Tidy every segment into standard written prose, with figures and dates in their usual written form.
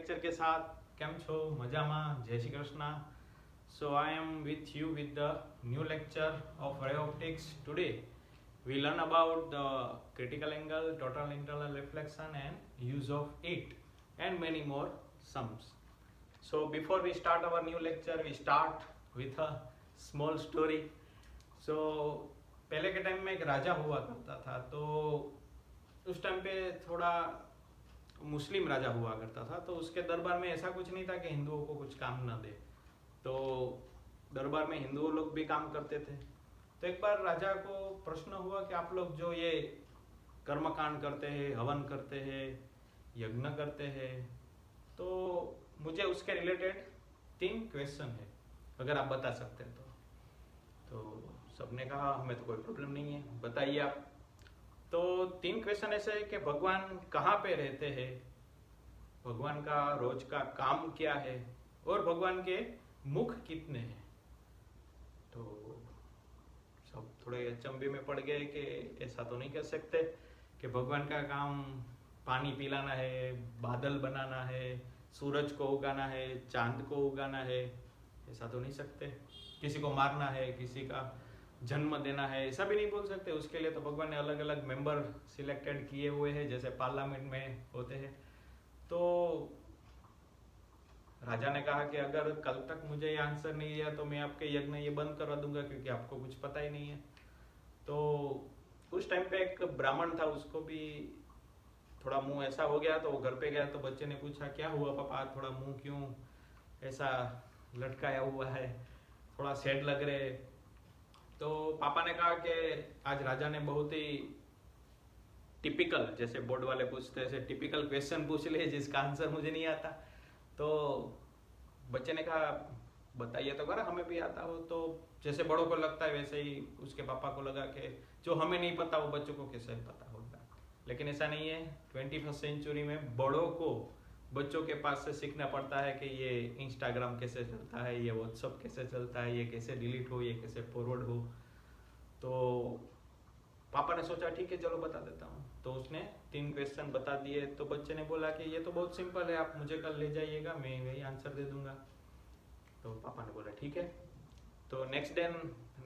Lecture के साथ કેમ છો મજામાં જય Shri Krishna. So I am with you with the new lecture of ray optics. Today we learn about the critical angle, total internal reflection and use of it and many more sums. So before we start our new lecture we start with a small story. So पहले के time में एक राजा हुआ करता था, तो उस time पे थोड़ा मुस्लिम राजा हुआ करता था, तो उसके दरबार में ऐसा कुछ नहीं था कि हिंदुओं को कुछ काम न दे, तो दरबार में हिंदू लोग भी काम करते थे. तो एक बार राजा को प्रश्न हुआ कि आप लोग जो ये कर्मकांड करते हैं, हवन करते हैं, यज्ञ करते हैं, तो मुझे उसके रिलेटेड 3 क्वेश्चन है, अगर आप बता सकते हैं तो सबने कहा हमें तो कोई प्रॉब्लम नहीं है, बताइए आप. तो 3 क्वेश्चन ऐसे है कि भगवान कहाँ पे रहते हैं, भगवान का रोज का काम क्या है, और भगवान के मुख कितने हैं. तो सब थोड़े अचंभे में पड़ गए कि ऐसा तो नहीं कर सकते कि भगवान का काम पानी पिलाना है, बादल बनाना है, सूरज को उगाना है, चांद को उगाना है, ऐसा तो नहीं सकते. किसी को मारना है, किसी का जन्म देना है, ऐसा भी नहीं बोल सकते. उसके लिए तो भगवान ने अलग अलग मेंबर सिलेक्टेड किए हुए हैं, जैसे पार्लियामेंट में होते हैं. तो राजा ने कहा कि अगर कल तक मुझे ये आंसर नहीं दिया तो मैं आपके यज्ञ ये बंद करवा दूंगा, क्योंकि आपको कुछ पता ही नहीं है. तो उस टाइम पे एक ब्राह्मण था, उसको भी थोड़ा मुंह ऐसा हो गया, तो वो घर पे गया तो बच्चे ने पूछा क्या हुआ पापा, थोड़ा मुंह क्यों ऐसा लटकाया हुआ है, थोड़ा सैड लग रहे. तो पापा ने कहा कि आज राजा ने बहुत ही टिपिकल, जैसे बोर्ड वाले पूछते हैं, टिपिकल क्वेश्चन पूछ लिए जिसका आंसर मुझे नहीं आता. तो बच्चे ने कहा बताइए तो करा, हमें भी आता हो. तो जैसे बड़ों को लगता है वैसे ही उसके पापा को लगा कि जो हमें नहीं पता वो बच्चों को कैसे पता होगा. लेकिन ऐसा नहीं है. 21st सेंचुरी में बड़ों को बच्चों के पास से सीखना पड़ता है कि ये इंस्टाग्राम कैसे चलता है, ये व्हाट्सअप कैसे चलता है, ये कैसे डिलीट हो, ये कैसे फॉरवर्ड हो. तो पापा ने सोचा ठीक है चलो बता देता हूँ. तो उसने 3 क्वेश्चन बता दिए. तो बच्चे ने बोला कि ये तो बहुत सिंपल है, आप मुझे कल ले जाइएगा, मैं वही आंसर दे दूंगा. तो पापा ने बोला ठीक है. तो नेक्स्ट डे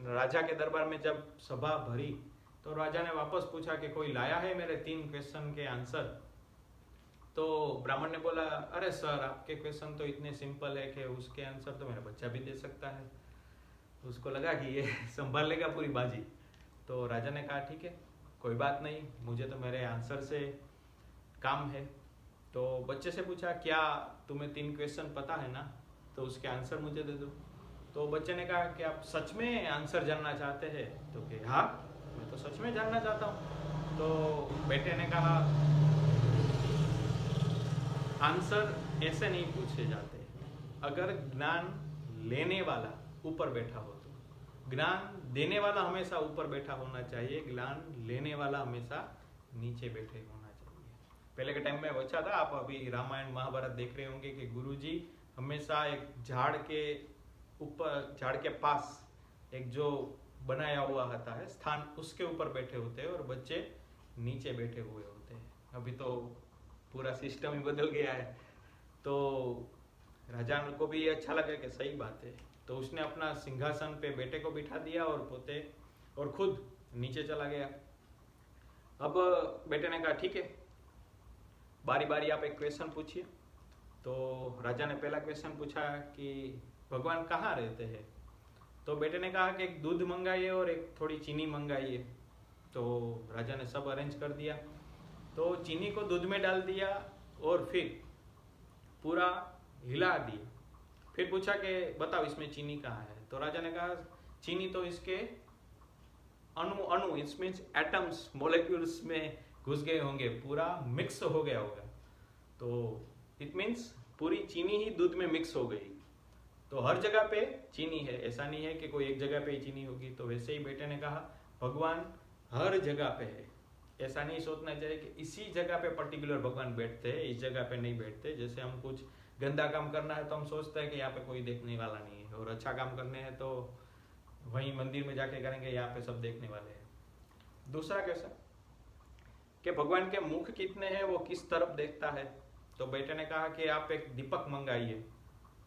राजा के दरबार में जब सभा भरी तो राजा ने वापस पूछा कि कोई लाया है मेरे 3 क्वेश्चन के आंसर. तो ब्राह्मण ने बोला अरे सर आपके क्वेश्चन तो इतने सिंपल है कि उसके आंसर तो मेरा बच्चा भी दे सकता है. तो उसको लगा कि ये संभाल लेगा पूरी बाजी. तो राजा ने कहा ठीक है कोई बात नहीं, मुझे तो मेरे आंसर से काम है. तो बच्चे से पूछा क्या तुम्हें 3 क्वेश्चन पता है ना, तो उसके आंसर मुझे दे दो. तो बच्चे ने कहा कि आप सच में आंसर जानना चाहते हैं. तो कि हाँ मैं तो सच में जानना चाहता हूँ. तो बेटे ने कहा आंसर ऐसे नहीं पूछे जाते, अगर ज्ञान लेने वाला ऊपर बैठा हो तो. ज्ञान देने वाला हमेशा ऊपर बैठा होना चाहिए, ज्ञान लेने वाला हमेशा नीचे बैठे होना चाहिए. पहले के टाइम में अच्छा था, आप अभी रामायण महाभारत देख रहे होंगे कि गुरुजी हमेशा एक झाड़ के ऊपर, झाड़ के पास एक जो बनाया हुआ होता है स्थान, उसके ऊपर बैठे होते हैं और बच्चे नीचे बैठे हुए होते हैं. अभी तो पूरा सिस्टम ही बदल गया है. तो राजा को भी अच्छा लगा कि सही बात है. तो उसने अपना सिंहासन पे बेटे को बिठा दिया और खुद नीचे चला गया. अब बेटे ने कहा ठीक है बारी बारी आप एक क्वेश्चन पूछिए. तो राजा ने पहला क्वेश्चन पूछा कि भगवान कहाँ रहते हैं. तो बेटे ने कहा कि एक दूध मंगाइए और एक थोड़ी चीनी मंगाइए. तो राजा ने सब अरेंज कर दिया. तो चीनी को दूध में डाल दिया और फिर पूरा हिला दिया. फिर पूछा कि बताओ इसमें चीनी कहाँ है. तो राजा ने कहा चीनी तो इसके अणु इट्स मीन्स एटम्स, मॉलिक्यूल्स में घुस गए होंगे, पूरा मिक्स हो गया होगा. तो इट मीन्स पूरी चीनी ही दूध में मिक्स हो गई. तो हर जगह पे चीनी है, ऐसा नहीं है कि कोई एक जगह पे ही चीनी होगी. तो वैसे ही बेटे ने कहा भगवान हर जगह पे है. ऐसा नहीं सोचना चाहिए कि इसी जगह पे पर्टिकुलर भगवान बैठते हैं, इस जगह पे नहीं बैठते. जैसे हम कुछ गंदा काम करना है तो हम सोचते हैं कि यहाँ पे कोई देखने वाला नहीं है, और अच्छा काम करने हैं तो वहीं मंदिर में जाके करेंगे, यहाँ पे सब देखने वाले हैं. दूसरा क्वेश्चन कि भगवान के मुख कितने हैं, वो किस तरफ देखता है. तो बेटे ने कहा कि आप एक दीपक मंगाइए।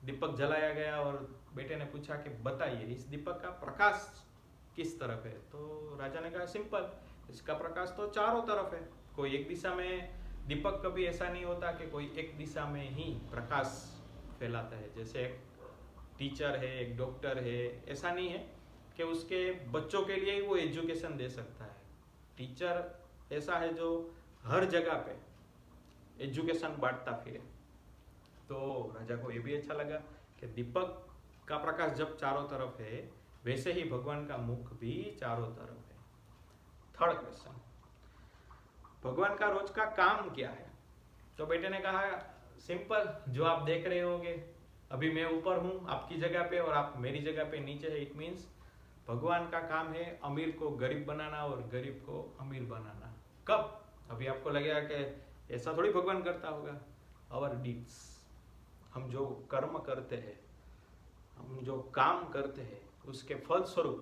दीपक जलाया गया और बेटे ने पूछा कि बताइए इस दीपक का प्रकाश किस तरफ है। तो राजा ने कहा सिंपल, इसका प्रकाश तो चारों तरफ है, कोई एक दिशा में दीपक कभी ऐसा नहीं होता कि कोई एक दिशा में ही प्रकाश फैलाता है। जैसे एक टीचर है, एक डॉक्टर है, ऐसा नहीं है कि उसके बच्चों के लिए ही वो एजुकेशन दे सकता है। टीचर ऐसा है जो हर जगह पे एजुकेशन बांटता फिरे। तो राजा को ये भी अच्छा लगा कि दीपक का प्रकाश जब चारों तरफ है, वैसे ही भगवान का मुख भी चारों तरफ है। थर्ड क्वेश्चन, भगवान का रोज का काम क्या है? तो बेटे ने कहा सिंपल, जो आप देख रहे होगे, अभी मैं ऊपर हूं आपकी जगह पे और आप मेरी जगह पे नीचे है। इट मीन्स भगवान का काम है अमीर को गरीब बनाना और गरीब को अमीर बनाना। कब? अभी आपको लगेगा कि ऐसा थोड़ी भगवान करता होगा। आवर डीड्स, हम जो कर्म करते हैं, हम जो काम करते हैं, उसके फलस्वरूप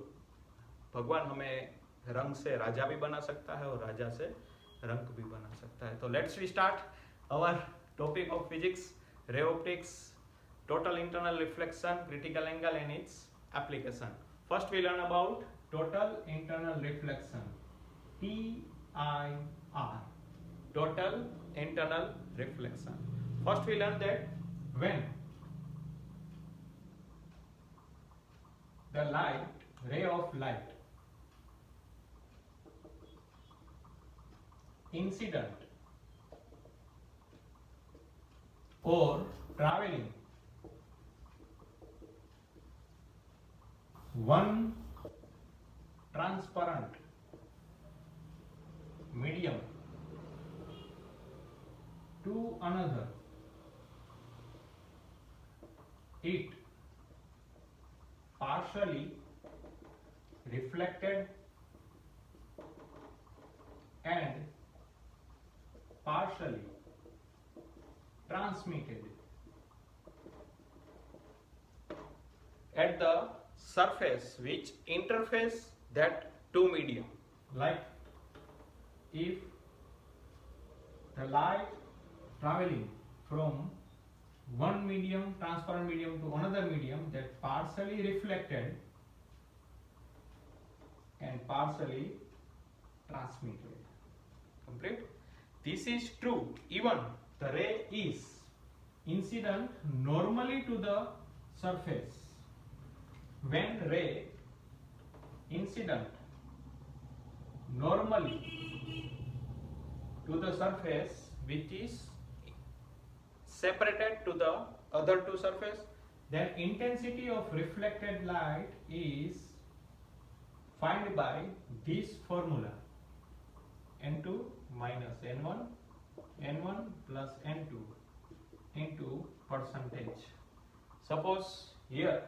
भगवान हमें रंग से राजा भी बना सकता है और राजा से रंग भी बना सकता है। तो let's we start our topic of physics, ray optics, total internal reflection, critical angle and its application. First we learn about total internal reflection, TIR, total internal reflection. First we learn that when the light, ray of light, incident or traveling one transparent medium to another, it partially reflected and partially transmitted at the surface which interface that two medium. Like if the light traveling from one medium, transparent medium, to another medium, that partially reflected and partially transmitted. Complete? This is true even the ray is incident normally to the surface. When ray incident normally to the surface which is separated to the other two surface, then intensity of reflected light is found by this formula, n2 minus n1, n1 plus n2 into percentage. Suppose here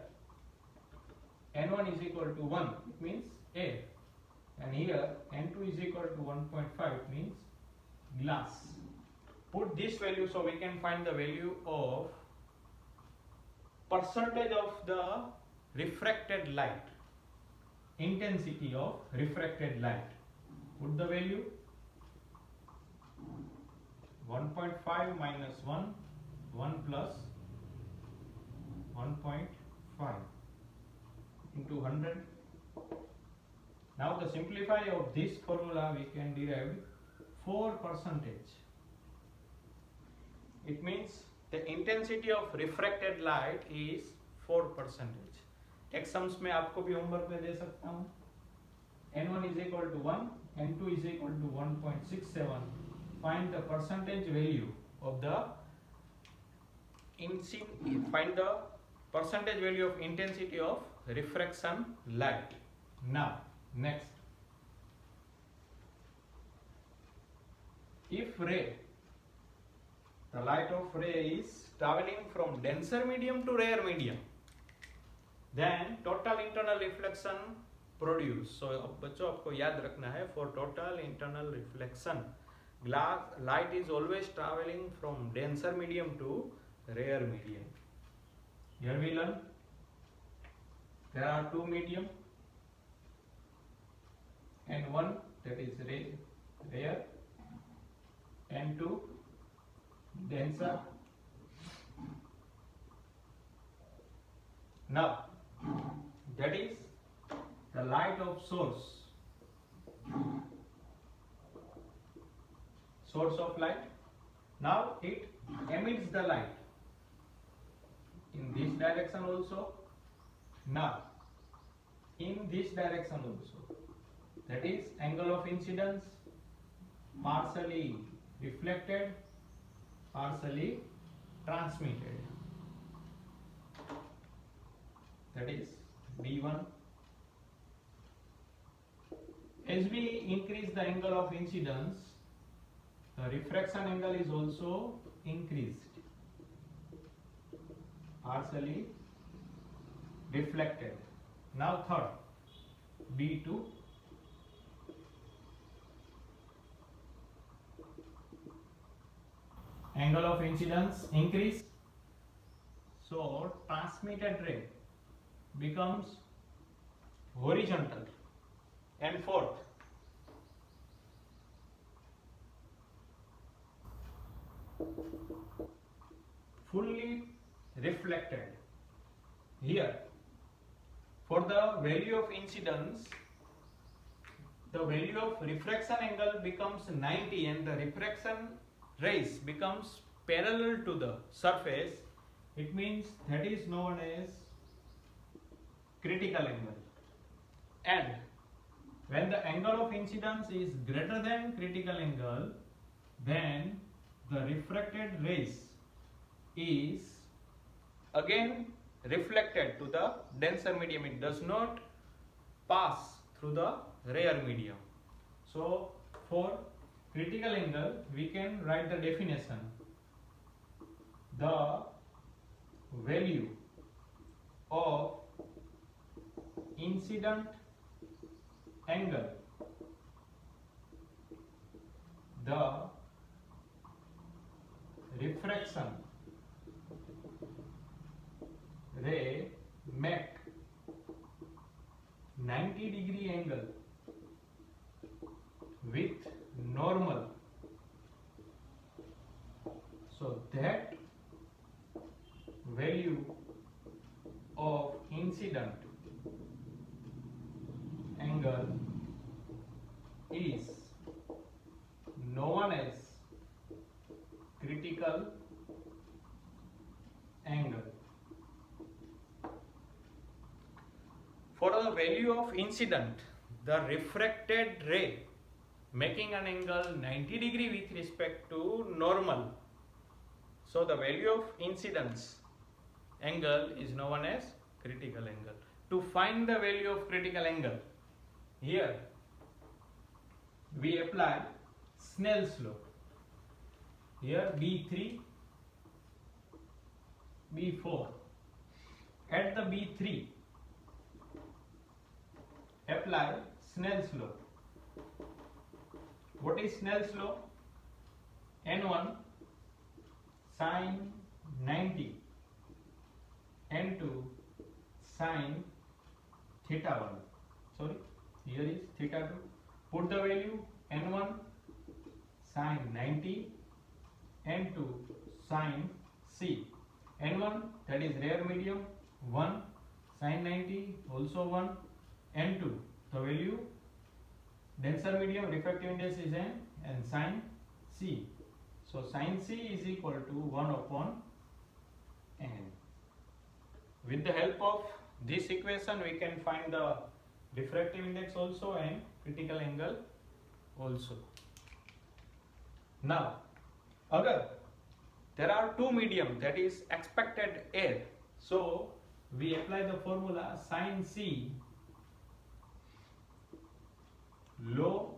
n1 is equal to 1, it means air, and here n2 is equal to 1.5, it means glass. Put this value so we can find the value of percentage of the refracted light, intensity of refracted light. Put the value 1.5 minus 1, 1 plus 1.5 into 100. Now the simplify of this formula we can derive 4%. It means the intensity of refracted light is 4%. Exams में आपको भी homework में दे सकता हूँ. n1 is equal to 1, n2 is equal to 1.67. Find the percentage value of the find the percentage value of intensity of refraction light. Now next, if ray, the light of ray is traveling from denser medium to rarer medium, then total internal reflection produce. So बच्चों आपको याद रखना है, for total internal reflection light is always traveling from denser medium to rarer medium. Here we learn there are two medium, and one that is rare, and two denser. Now that is the light of source of light. Now it emits the light in this direction also, now in this direction also. That is angle of incidence, partially reflected, partially transmitted. That is B1. As we increase the angle of incidence, the refraction angle is also increased, partially reflected. Now third, B2. Angle of incidence increase, so transmitted ray becomes horizontal. And fourth, fully reflected. Here, for the value of incidence, the value of refraction angle becomes 90 and the refraction rays becomes parallel to the surface. It means that is known as critical angle. And when the angle of incidence is greater than critical angle, then the refracted rays is again reflected to the denser medium. It does not pass through the rare medium. So for critical angle we can write the definition: the value of incident angle, the refraction ray make 90-degree angle with normal, so that value of incident angle is known as critical angle. For the value of incident, the refracted ray making an angle 90 degree with respect to normal, so the value of incidence angle is known as critical angle. To find the value of critical angle, here we apply Snell's law. Here B3, B4. At the B3, apply Snell's law. What is Snell's law? N1 sin 90, N2 sin theta 1. Sorry, here is theta 2. Put the value N1 sin 90, N2 sin C. N1 that is rare medium 1, sin 90 also 1, N2 the value denser medium refractive index is n and sin C. So sin C is equal to 1 upon n. With the help of this equation we can find the refractive index also and critical angle also. Now, agar there are two medium, that is expected air, so we apply the formula sin C, low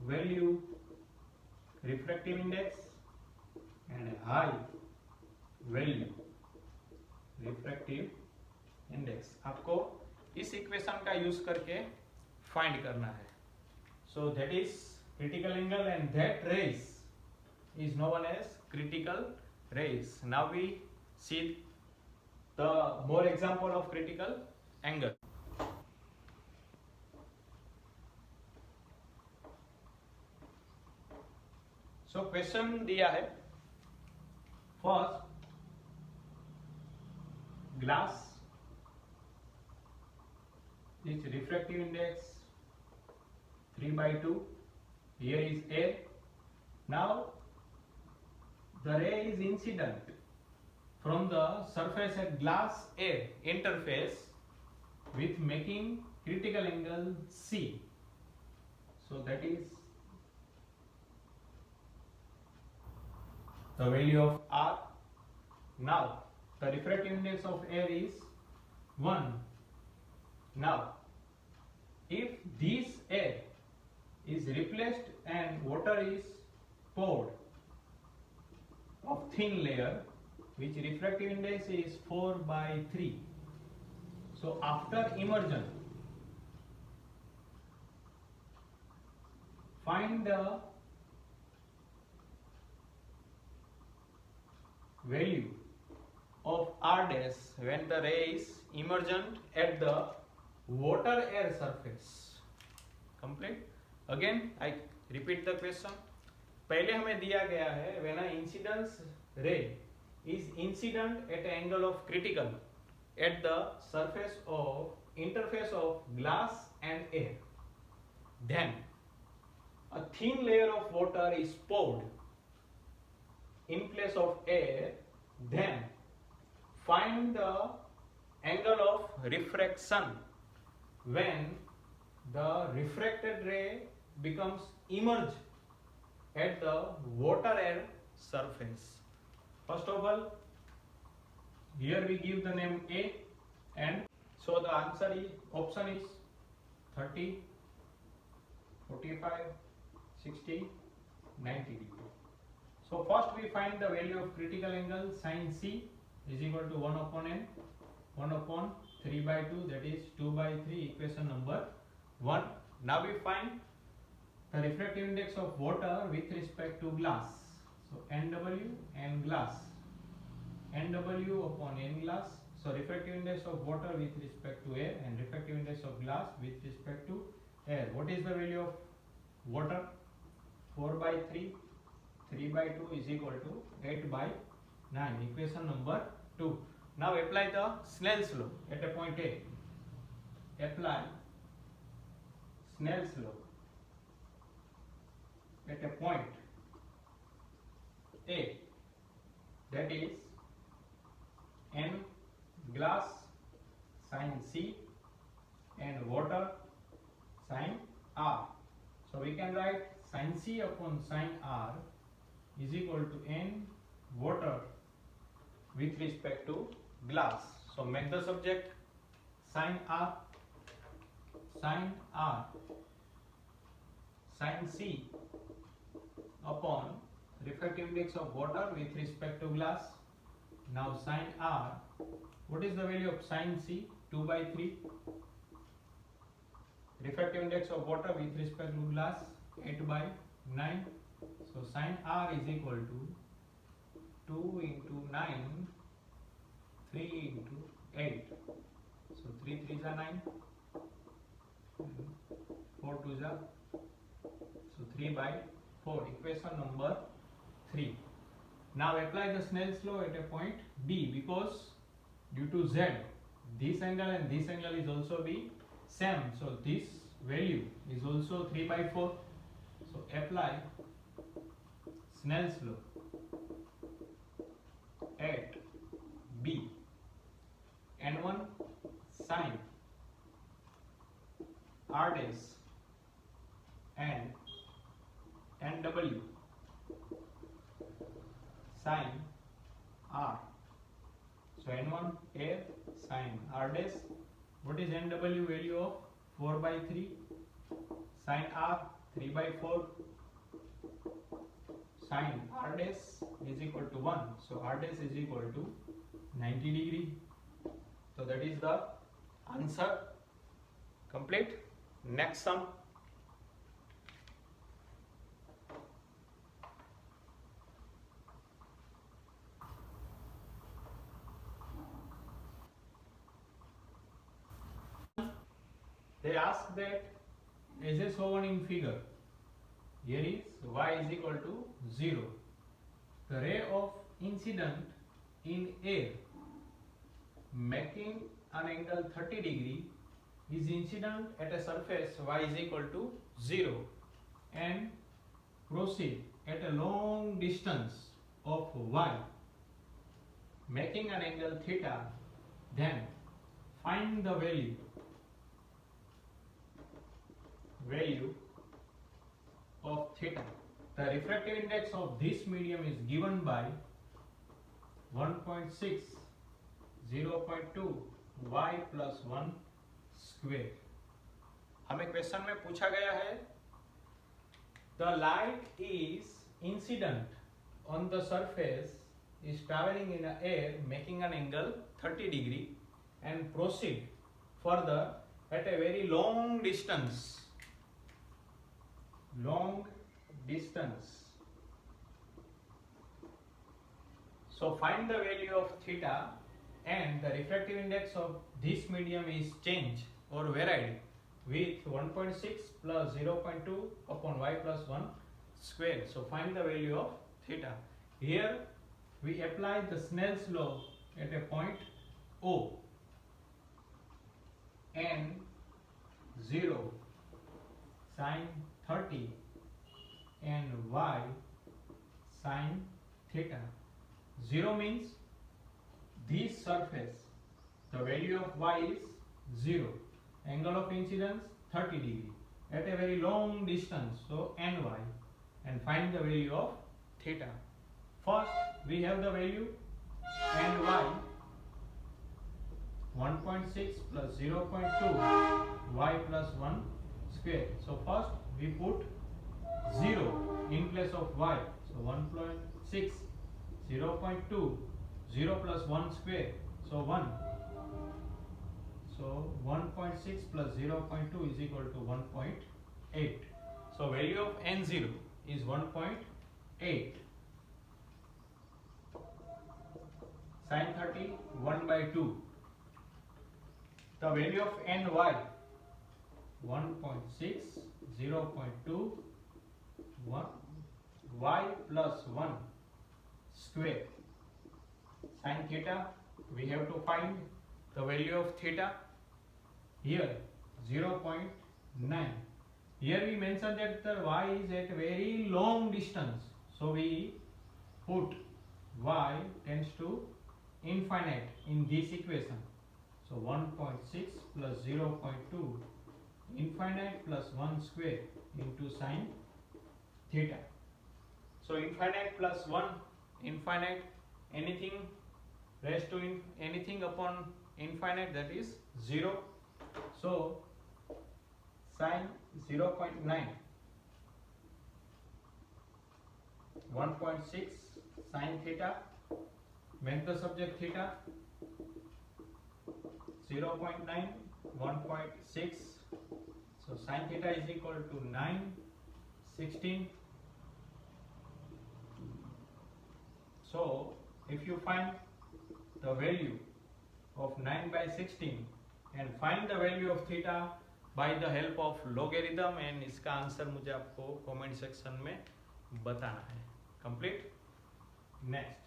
value refractive index and high value refractive index आपको इस equation का use करके find करना है. So that is critical angle and that rays is known as critical rays. Now we see the more example of critical angle. So question दिया है first glass, its refractive index 3/2. Here is air. Now the ray is incident from the surface at glass air interface with making critical angle C. So that is the value of R. Now the refractive index of air is 1. Now if this air is replaced and water is poured of thin layer which refractive index is 4/3. So after immersion, find the value of R dash when the ray is emergent at the water air surface. Complete. Again I repeat the question. पहले हमें दिया गया है when an incidence ray is incident at an angle of critical at the surface of interface of glass and air, then a thin layer of water is poured in place of air, then find the angle of refraction when the refracted ray becomes immersed at the water air surface. First of all, here we give the name A, and so the answer is option is 30, 45, 60, 90 degree. So first we find the value of critical angle sin C is equal to 1/n, 1/3/2, that is 2/3, equation number 1. Now we find the refractive index of water with respect to glass. So NW and glass, NW upon N glass. So refractive index of water with respect to air and refractive index of glass with respect to air. What is the value of water? 4/3, 3/2 is equal to 8/9, equation number 2. Now apply the Snell's law at a point A. Apply Snell's law at a point A, that is N glass sin C and water sin R. So we can write sin C upon sin R is equal to N water with respect to glass. So make the subject sin R sin C upon refractive index of water with respect to glass. Now sin R, what is the value of sin C? 2/3. Refractive index of water with respect to glass 8/9. So sin R is equal to 2 into 9, 3 into 8. So 3 3s are 9, 4 2s are, so 3/4, equation number 3. Now apply the Snell's law at a point B, because due to Z, this angle and this angle is also be same. So this value is also 3/4. So apply Snell's law at B. N1 sin R dash and NW sin R. So N1 air sin R dash. What is NW value of 4/3? Sin R 3/4. Sin R dash is equal to 1. So R dash is equal to 90 degree. So that is the answer. Complete. Next sum. They ask that as is shown in figure, here is y is equal to 0. The ray of incident in air making an angle 30 degree is incident at a surface y is equal to 0 and proceed at a long distance of y making an angle theta, then find the value of theta. The refractive index of this medium is given by 1.6, 0.2 y plus 1 square. हमें question में पूछा गया है the light is incident on the surface is traveling in the air making an angle 30 degree and proceed further at a very long distance. So find the value of theta, and the refractive index of this medium is changed or varied with 1.6 plus 0.2 upon y plus 1 square. So find the value of theta. Here we apply the Snell's law at a point O and 0 sin 30 and y sin theta. 0 means this surface, the value of y is 0, angle of incidence 30 degree at a very long distance, so ny, and find the value of theta. First we have the value ny 1.6 plus 0.2 y plus 1 square. So first we put 0 in place of y, so 1.6, 0.2, 0 plus 1 square, so 1. So 1.6 plus 0.2 is equal to 1.8. So value of n0 is 1.8. Sin 30 1 by 2. The value of ny 1.6, 0.2, 1 y plus 1 square. Sin theta, we have to find the value of theta. Here 0.9. Here we mentioned that the y is at very long distance, so we put y tends to infinite in this equation. So 1.6 plus 0.2 infinite plus 1 square into sin theta. So infinite plus 1 infinite, anything raised to anything upon infinite, that is 0. So sin 0.9, 1.6 sin theta, mental subject theta, 0.9, 1.6, so sin theta is equal to 9, 16. So if you find the value of 9 by 16 and find the value of theta by the help of logarithm, and इसका answer मुझे आपको comment section में बताना है. Complete. Next.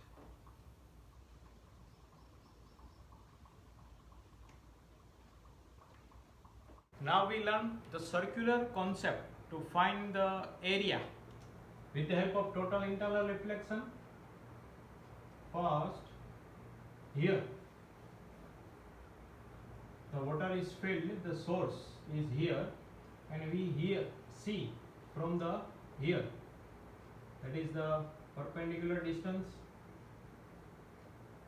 Now we learn the circular concept to find the area with the help of total internal reflection. First, here the water is filled, the source is here, and we here see from the here, that is the perpendicular distance,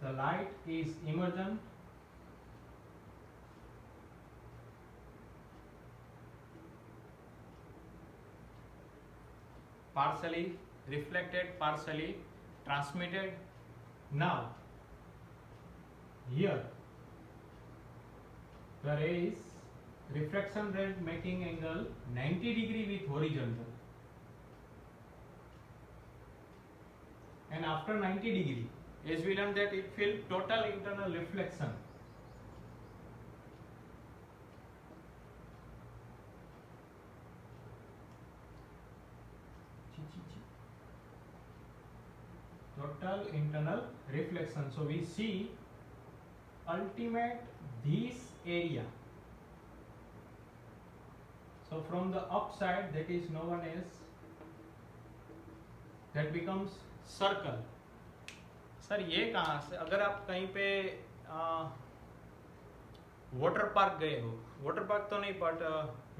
the light is emergent, partially reflected, partially transmitted. Now here there is refraction rate making angle 90 degree with horizontal, and after 90 degree, as we learned that it will total internal reflection. total internal reflection. So we see ultimate this area. So from the upside, that is known as, that becomes circle. Sir ये कहाँ से, अगर आप कहीं पे water park गए हो, water park तो नहीं बट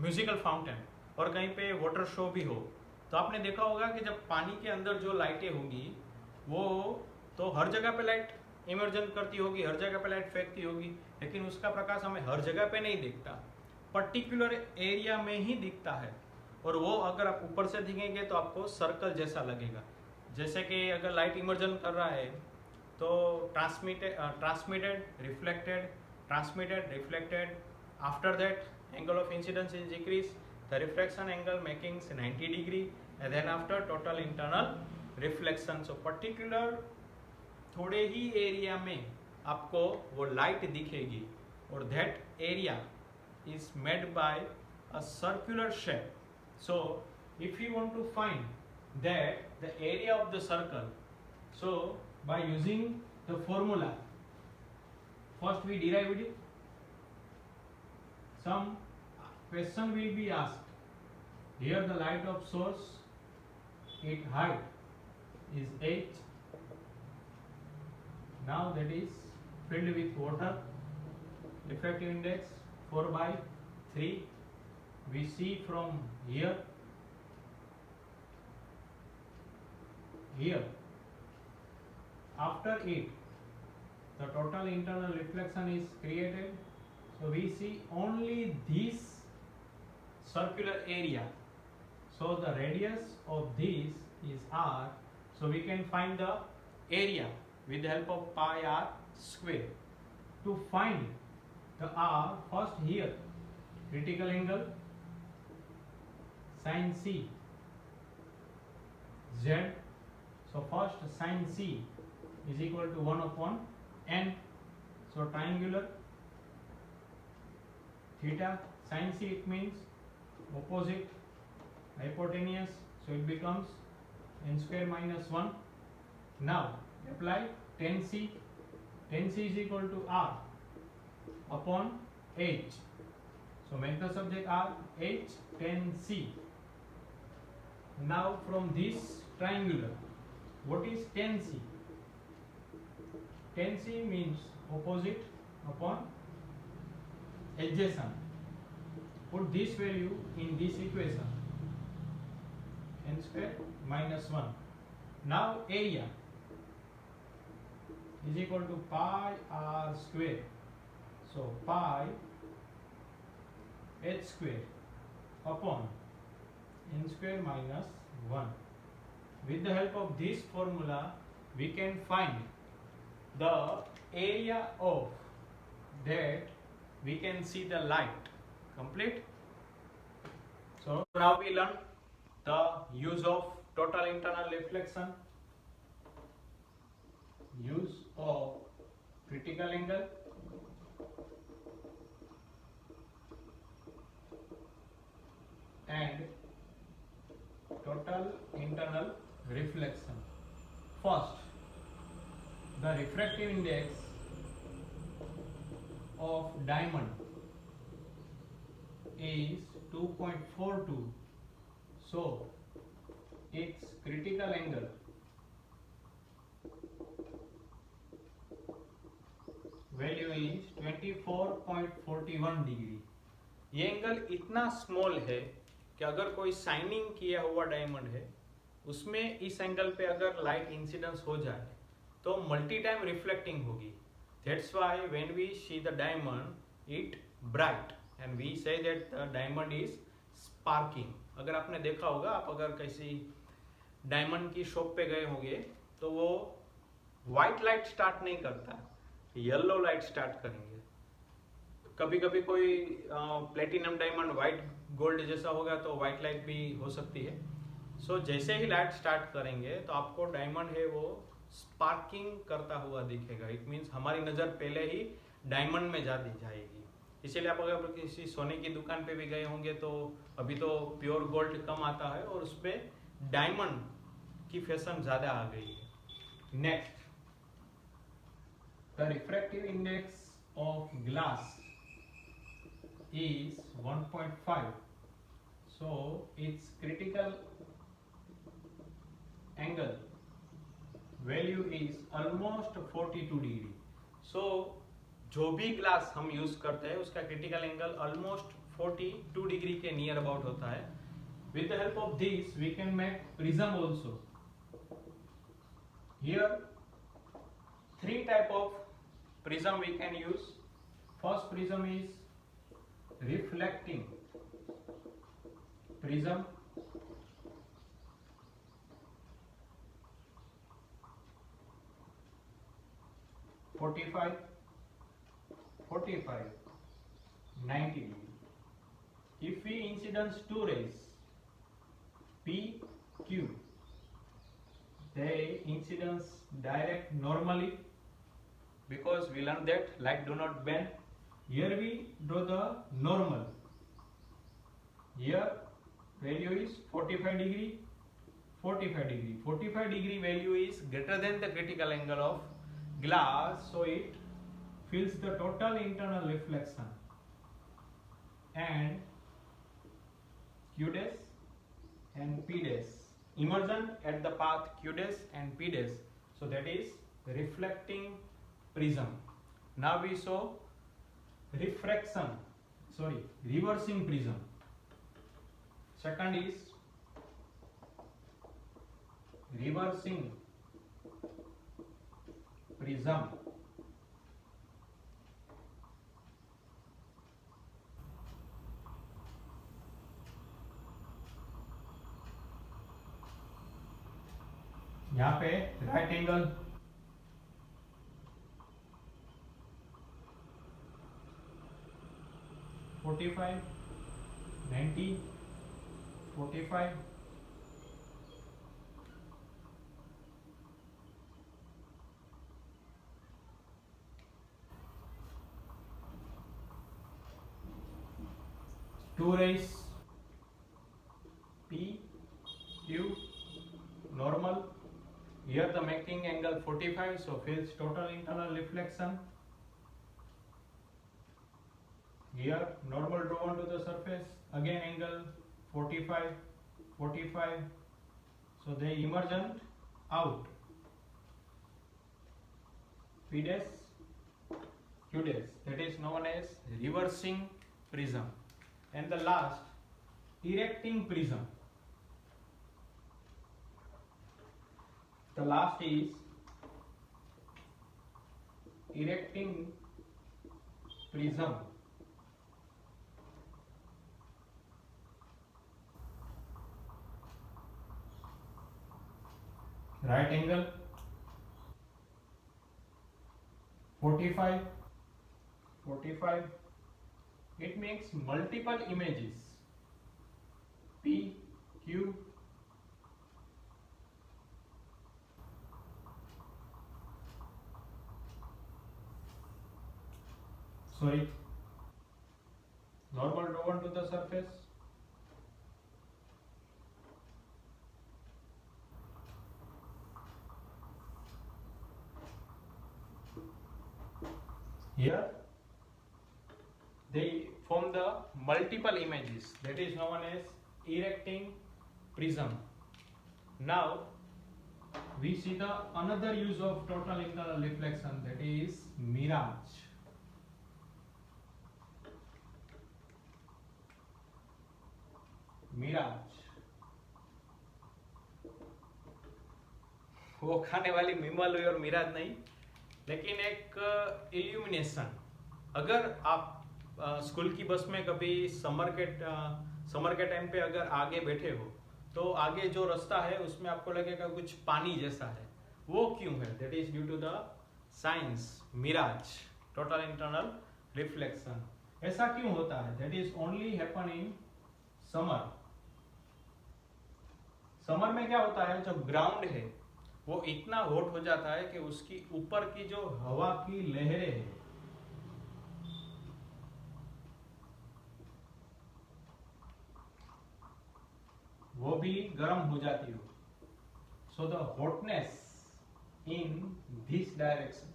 म्यूजिकल फाउंटेन, और कहीं पे वाटर शो भी हो, तो आपने देखा होगा कि जब पानी के अंदर जो लाइटें होंगी वो तो हर जगह पे लाइट इमर्जन करती होगी, हर जगह पे लाइट फेंकती होगी, लेकिन उसका प्रकाश हमें हर जगह पे नहीं दिखता, पर्टिकुलर एरिया में ही दिखता है। और वो अगर आप ऊपर से दिखेंगे तो आपको सर्कल जैसा लगेगा। जैसे कि अगर लाइट इमर्जन कर रहा है तो transmitted reflected, after that angle of incidence is decrease, the reflection angle making 90 degree, and then after total internal reflection. So particular थोड़े ही एरिया में आपको वो लाइट दिखेगी, और that area is made by a circular shape. So if you want to find that the area of the circle, so by using the formula, first we derived it, some question will be asked. Here the light of source, its height is h, now that is filled with water, refractive index 4/3. We see from here, after it the total internal reflection is created. So we see only this circular area, so the radius of this is r, so we can find the area with the help of pi r square. To find the r, first here critical angle sin c z, so first sin c is equal to 1/n, so triangular theta sin c, it means opposite hypotenuse, so it becomes n square minus 1. Now apply tan c is equal to r upon h, so make the subject r, h tan c. Now from this triangular, what is tan c? Tan c means opposite upon adjacent. Put this value in this equation, n square minus 1. Now area is equal to pi r square, so pi h square upon n square minus 1. With the help of this formula, we can find the area of that we can see the light. Complete. So now we learn the use of total internal reflection, use of critical angle, and total internal reflection. First, the refractive index of diamond is 2.42, so its critical angle value is 24.41 degree. ये angle इतना small है कि अगर कोई shining किया हुआ diamond है उसमें इस एंगल पे अगर लाइट इंसिडेंस हो जाए तो मल्टी टाइम रिफ्लेक्टिंग होगी। That's why when we see the diamond it bright and we say that the diamond is sparking. अगर आपने देखा होगा, आप अगर किसी डायमंड की शॉप पे गए होंगे तो वो व्हाइट लाइट स्टार्ट नहीं करता, येलो लाइट स्टार्ट करेंगे। कभी कभी कोई प्लेटिनम डायमंड व्हाइट गोल्ड जैसा होगा तो व्हाइट लाइट भी हो सकती है। सो जैसे ही लाइट स्टार्ट करेंगे तो आपको डायमंड है वो स्पार्किंग करता हुआ दिखेगा। इट मीन्स हमारी नज़र पहले ही डायमंड में जाएगी। इसीलिए आप अगर किसी सोने की दुकान पे भी गए होंगे तो अभी तो प्योर गोल्ड कम आता है और उस पर डायमंड की फैशन ज़्यादा आ गई है। Next, the refractive index of glass is 1.5. So its critical angle value is almost 42 degree. So जो भी ग्लास हम यूज करते हैं उसका क्रिटिकल एंगल ऑलमोस्ट 42 डिग्री के नियर अबाउट होता है. With the help of this we can make prism also. Here three type of prism we can use. First prism is reflecting prism. (45, 45, 90 degree. If we incidence two rays P, Q, they incidence direct normally, because we learned that light do not bend. Here we draw the normal. Here value is 45 degree, 45 degree. 45 degree value is greater than the critical angle of glass, so it fills the total internal reflection. And Q dash and P dash emergent at the path Q dash and P dash, so that is reflecting prism. Now we saw reversing prism. Second is reversing prism. यहाँ पे right angle, (45, 90, 45). Two rays P, Q, normal. Here the making angle 45, so fills total internal reflection. Here normal drawn onto the surface, again angle 45, 45, so they emergent out. P dash, Q dash, that is known as reversing prism. And the last, erecting prism. The last is erecting prism. Right angle, 45, 45. It makes multiple images P, Q, normal drawn to the surface. Here they form the multiple images, that is known as erecting prism. Now we see the another use of total internal reflection, that is mirage. Mirage, वो खाने वाली मिमल हुई और मिराज नहीं, लेकिन एक illumination. अगर आप स्कूल की बस में कभी समर के टाइम पे अगर आगे बैठे हो तो आगे जो रास्ता है उसमें आपको लगेगा कुछ पानी जैसा है. वो क्यों है? That is due to the science mirage, total internal reflection. ऐसा क्यों होता है? That is only happen in summer. Summer में क्या होता है, जो ग्राउंड है वो इतना हॉट हो जाता है कि उसकी ऊपर की जो हवा की लहरें हैं वो भी गर्म हो जाती हो. So the hotness in this direction.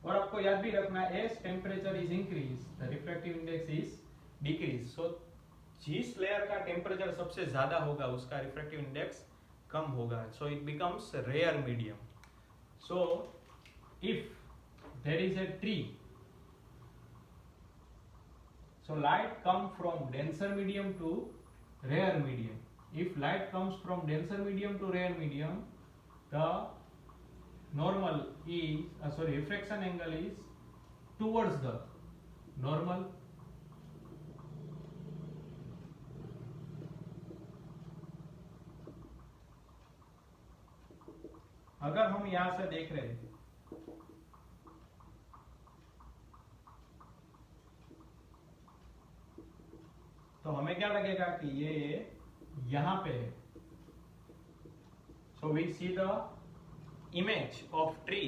और आपको याद भी रखना है as temperature is increase the refractive index is decrease. So जिस लेयर का टेम्परेचर सबसे ज्यादा होगा उसका रिफ्रैक्टिव इंडेक्स कम होगा। So it becomes rare medium. So if there is a tree, so light come from denser medium to rare medium. If light comes from denser medium to rare medium, the normal is refraction angle is towards the normal. अगर हम यहां से देख रहे हैं तो हमें क्या लगेगा कि ये यहां पे है। So we see the image of tree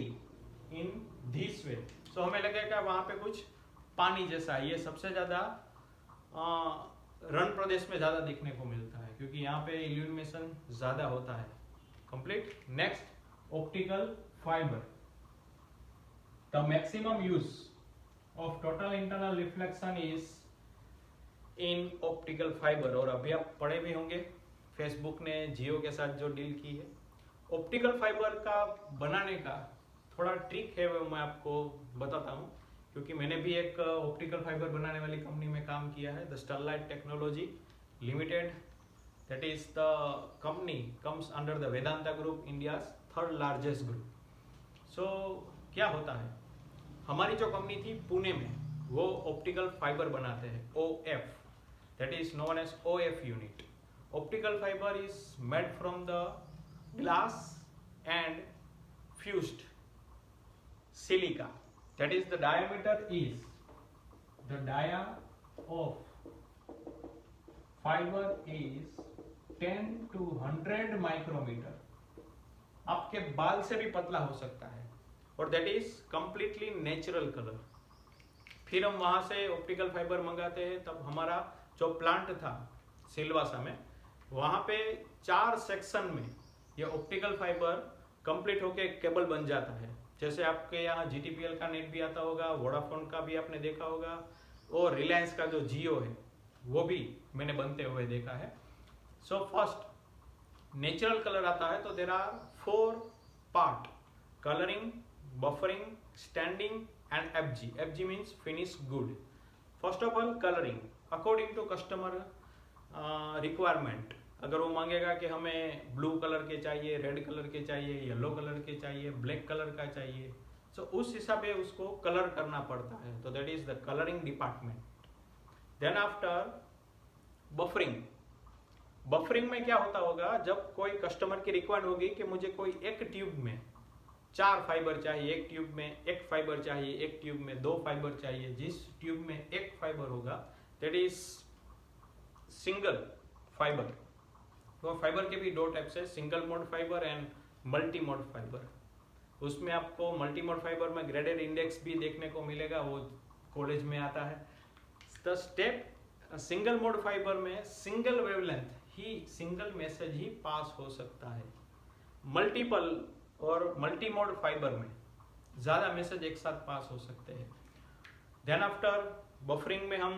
in this way. So हमें लगेगा वहां पे कुछ पानी जैसा। ये सबसे ज्यादा रण प्रदेश में ज्यादा देखने को मिलता है क्योंकि यहाँ पे इल्यूमिनेशन ज्यादा होता है। Complete. Next, optical fibre. The maximum use of total internal reflection is in optical fibre. और अभी आप पढ़े भी होंगे फेसबुक ने जियो के साथ जो डील की है। ऑप्टिकल फाइबर का बनाने का थोड़ा ट्रिक है वो मैं आपको बताता हूँ क्योंकि मैंने भी एक ऑप्टिकल फाइबर बनाने वाली कंपनी में काम किया है, the Sterlite technology limited. That is the company comes under the Vedanta group, India's third largest group. So क्या होता है, हमारी जो कंपनी थी पुणे में वो ऑप्टिकल फाइबर बनाते हैं, OF, that is known as OF unit. Optical fiber is made from the glass and fused silica. That is the diameter is the dia of fiber is 10 to 100 micrometer. आपके बाल से भी पतला हो सकता है और that is completely natural color. फिर हम वहां से ऑप्टिकल फाइबर मंगाते हैं। तब हमारा जो प्लांट था सिलवासा में, वहां पे 4 सेक्शन में ये ऑप्टिकल फाइबर कंप्लीट होके केबल बन जाता है। जैसे आपके यहाँ GTPL का नेट भी आता होगा, वोडाफोन का भी आपने देखा होगा और रिलायंस का जो जियो है वो भी मैंने बनते हुए देखा है। सो फर्स्ट नेचुरल कलर आता है तो there are 4 part, colouring, buffering, standing and FG means finish good. First of all coloring according to customer requirement. अगर वो मांगेगा कि हमें ब्लू कलर के चाहिए, रेड कलर के चाहिए, येलो कलर के चाहिए, ब्लैक कलर का चाहिए, so उस हिसाब से उसको कलर करना पड़ता है। तो that is the coloring department. Then after buffering. Buffering में क्या होता होगा, जब कोई कस्टमर की रिक्वायरमेंट होगी कि मुझे कोई एक ट्यूब में 4 फाइबर चाहिए, एक ट्यूब में 1 फाइबर चाहिए, एक ट्यूब में 2 फाइबर चाहिए, जिस ट्यूब में 1 फाइबर होगा दैट इज सिंगल फाइबर। तो फाइबर के भी 2 टाइप्स है, single mode fibre and multi mode fibre. उसमें आपको मल्टी मोड फाइबर में ग्रेडेड इंडेक्स भी देखने को मिलेगा, वो कॉलेज में आता है। The step single mode fibre में सिंगल वेवलेंथ ही, सिंगल मैसेज ही पास हो सकता है। मल्टीपल और मल्टी मोड फाइबर में ज्यादा मैसेज एक साथ पास हो सकते हैं। देन आफ्टर बफरिंग में हम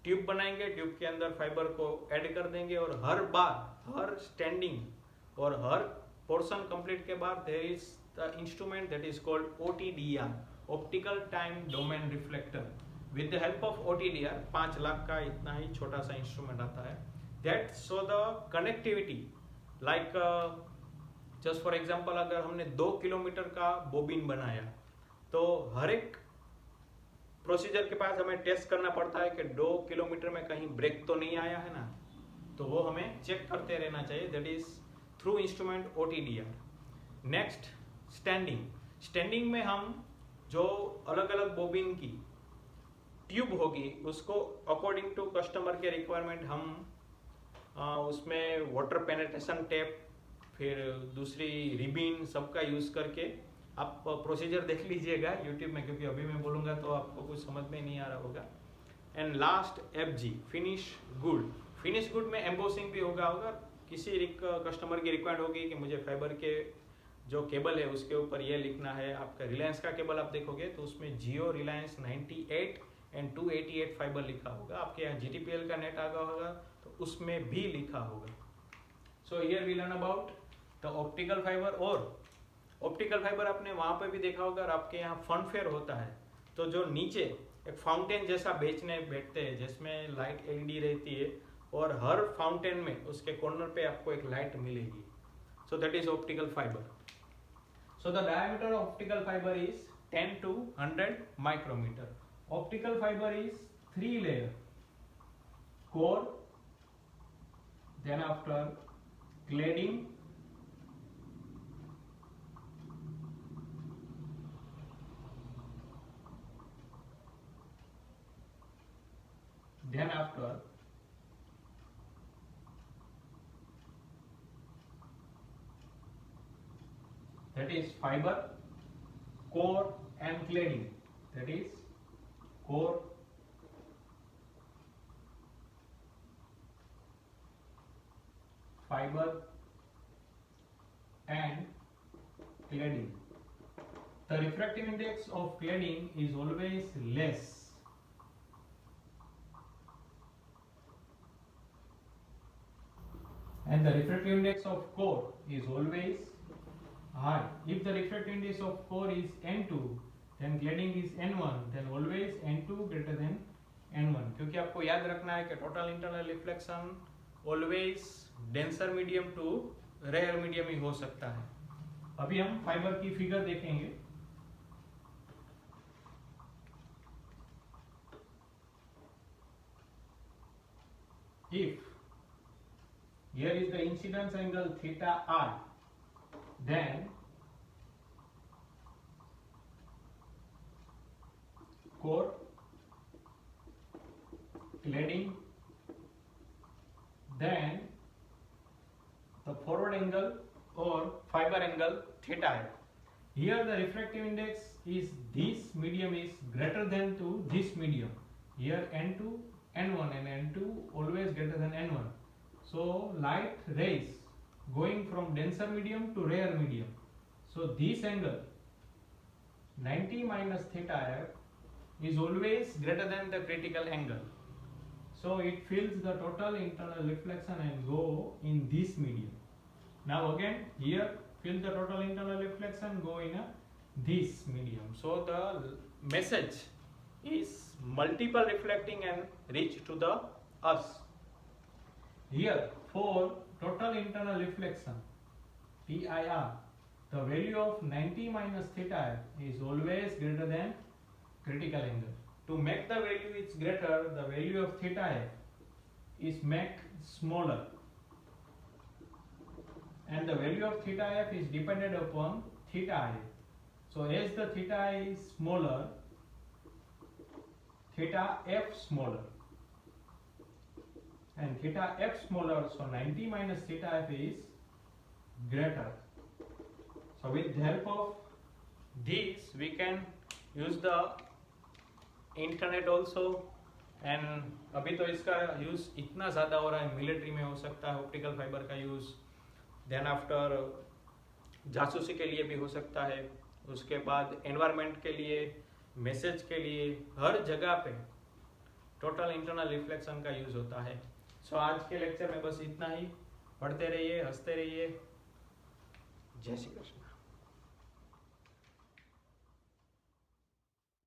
ट्यूब बनाएंगे, ट्यूब के अंदर फाइबर को ऐड कर देंगे और हर बार, हर स्टैंडिंग और हर पोर्शन कंप्लीट के बाद there is the instrument that is called OTDR, optical time domain reflector. With the help of OTDR 5 lakh का इतना ही छोटा सा इंस्ट्रूमेंट आता है that show the connectivity. Like just for example अगर हमने 2 किलोमीटर का बोबिन बनाया तो हर एक प्रोसीजर के पास हमें टेस्ट करना पड़ता है कि 2 किलोमीटर में कहीं ब्रेक तो नहीं आया है ना, तो वो हमें चेक करते रहना चाहिए। That is through instrument OTDR। Next standing. Standing में हम जो अलग अलग बोबिन की ट्यूब होगी उसको अकॉर्डिंग टू कस्टमर के रिक्वायरमेंट हम उसमें वाटर पेनिट्रेशन टेप, फिर दूसरी रिबिन, सबका यूज करके आप प्रोसीजर देख लीजिएगा यूट्यूब में, क्योंकि अभी मैं बोलूंगा तो आपको कुछ समझ में नहीं आ रहा होगा। And last FG, finish good. Finish good में एम्बोसिंग भी होगा किसी कस्टमर की रिक्वायर्ड होगी कि मुझे फाइबर के जो केबल है उसके ऊपर ये लिखना है। आपका रिलायंस का केबल आप देखोगे तो उसमें जियो रिलायंस 98 एंड 288 फाइबर लिखा होगा। आपके यहाँ GTPL का नेट आ गया होगा तो उसमें भी लिखा होगा। So here we learn about the optical fibre. और ऑप्टिकल फाइबर आपने वहां पर भी देखा होगा, और आपके यहाँ फन फेयर होता है तो जो नीचे एक फाउंटेन जैसा बेचने बैठते हैं जिसमें लाइट LED रहती है, और हर फाउंटेन में उसके कॉर्नर पे आपको एक लाइट मिलेगी। So that is optical fibre. So the diameter of optical fibre is 10 to 100 micrometre. Optical fibre is 3 layer, core, then after cladding, then after that is fiber, core and cladding, that is core, fiber and cladding. The refractive index of cladding is always less and the refractive index of core is always high. If the refractive index of core is N2, then cladding is N1, then always N2 greater than N1। क्योंकि आपको याद रखना है कि total internal reflection always denser medium to rare medium ही हो सकता है। अभी हम फाइबर की फिगर देखेंगे। If here is the incidence angle theta I, then core, cladding, then the forward angle or fiber angle theta I. Here the refractive index is this medium is greater than to this medium. Here N2, N1 and N2 always greater than N1. So light rays going from denser medium to rare medium. So this angle 90 minus theta f is always greater than the critical angle. So it fills the total internal reflection and go in this medium. Now again here fill the total internal reflection, go in this medium. So the message is multiple reflecting and reach to the us. Here for total internal reflection TIR, the value of 90 minus theta is always greater than critical angle. To make the value is greater, the value of theta f is make smaller, and the value of theta f is dependent upon theta I. So as the theta I is smaller, theta f smaller, and theta f smaller, so 90 minus theta f is greater. So with the help of this we can use the internet also. And अभी तो इसका use इतना ज़्यादा हो रहा है, military में हो सकता है ऑप्टिकल फाइबर का यूज़, देन आफ्टर जासूसी के लिए भी हो सकता है, उसके बाद एनवायरनमेंट के लिए, मैसेज के लिए, हर जगह पे टोटल इंटरनल रिफ्लेक्शन का यूज़ होता है। सो आज के लेक्चर में बस इतना ही। पढ़ते रहिए, हंसते रहिए। जय श्री कृष्ण।